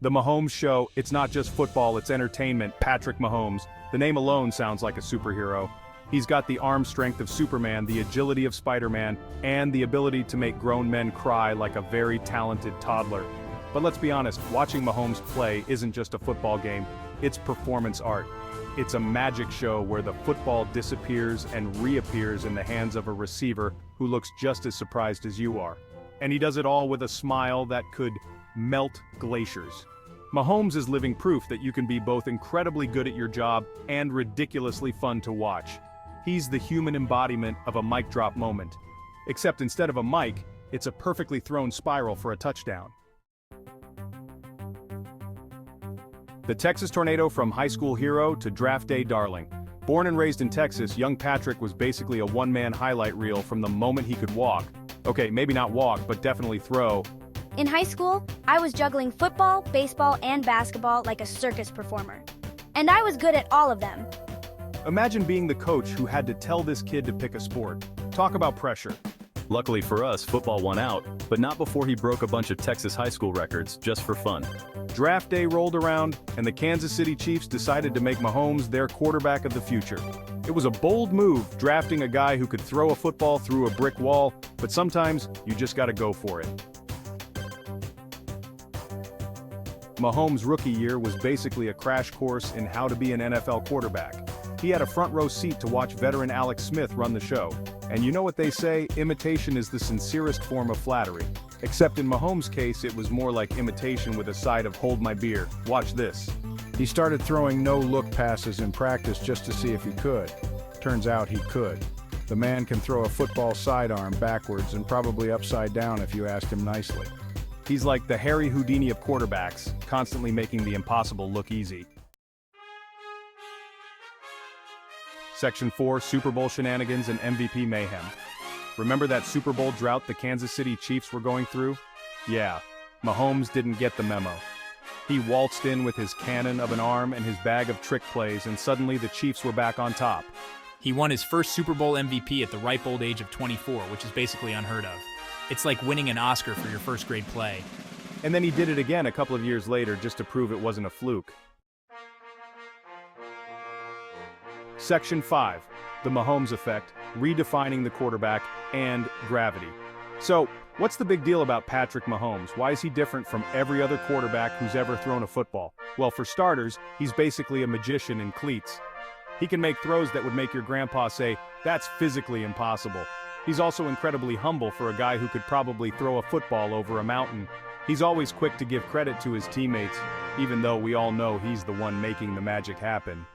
The Mahomes Show, it's not just football, it's entertainment. Patrick Mahomes, the name alone sounds like a superhero. He's got the arm strength of Superman, the agility of Spider-Man, and the ability to make grown men cry like a very talented toddler. But let's be honest, watching Mahomes play isn't just a football game, it's performance art. It's a magic show where the football disappears and reappears in the hands of a receiver who looks just as surprised as you are. And he does it all with a smile that could melt glaciers. Mahomes is living proof that you can be both incredibly good at your job and ridiculously fun to watch. He's the human embodiment of a mic drop moment. Except instead of a mic, it's a perfectly thrown spiral for a touchdown. The Texas tornado from high school hero to draft day darling. Born and raised in Texas, young Patrick was basically a one-man highlight reel from the moment he could walk. Okay, maybe not walk, but definitely throw. In high school, I was juggling football, baseball, and basketball like a circus performer. And I was good at all of them. Imagine being the coach who had to tell this kid to pick a sport. Talk about pressure. Luckily for us, football won out, but not before he broke a bunch of Texas high school records just for fun. Draft day rolled around, and the Kansas City Chiefs decided to make Mahomes their quarterback of the future. It was a bold move, drafting a guy who could throw a football through a brick wall, but sometimes you just gotta go for it. Mahomes' rookie year was basically a crash course in how to be an NFL quarterback. He had a front row seat to watch veteran Alex Smith run the show. And you know what they say, imitation is the sincerest form of flattery. Except in Mahomes' case, it was more like imitation with a side of hold my beer. Watch this. He started throwing no-look passes in practice just to see if he could. Turns out he could. The man can throw a football sidearm backwards and probably upside down if you asked him nicely. He's like the Harry Houdini of quarterbacks, constantly making the impossible look easy. Section 4, Super Bowl shenanigans and MVP mayhem. Remember that Super Bowl drought the Kansas City Chiefs were going through? Yeah, Mahomes didn't get the memo. He waltzed in with his cannon of an arm and his bag of trick plays, and suddenly the Chiefs were back on top. He won his first Super Bowl MVP at the ripe old age of 24, which is basically unheard of. It's like winning an Oscar for your first grade play. And then he did it again a couple of years later just to prove it wasn't a fluke. Section 5, the Mahomes effect, redefining the quarterback, and gravity. So, what's the big deal about Patrick Mahomes? Why is he different from every other quarterback who's ever thrown a football? Well, for starters, he's basically a magician in cleats. He can make throws that would make your grandpa say, "That's physically impossible." He's also incredibly humble for a guy who could probably throw a football over a mountain. He's always quick to give credit to his teammates, even though we all know he's the one making the magic happen.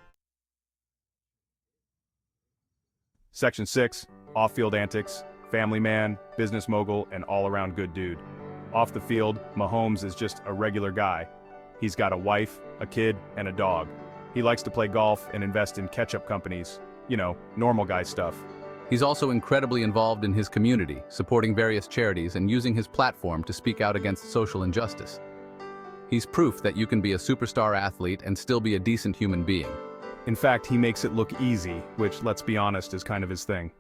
Section 6, off-field antics, family man, business mogul, and all-around good dude. Off the field, Mahomes is just a regular guy. He's got a wife, a kid, and a dog. He likes to play golf and invest in ketchup companies. You know, normal guy stuff. He's also incredibly involved in his community, supporting various charities and using his platform to speak out against social injustice. He's proof that you can be a superstar athlete and still be a decent human being. In fact, he makes it look easy, which, let's be honest, is kind of his thing.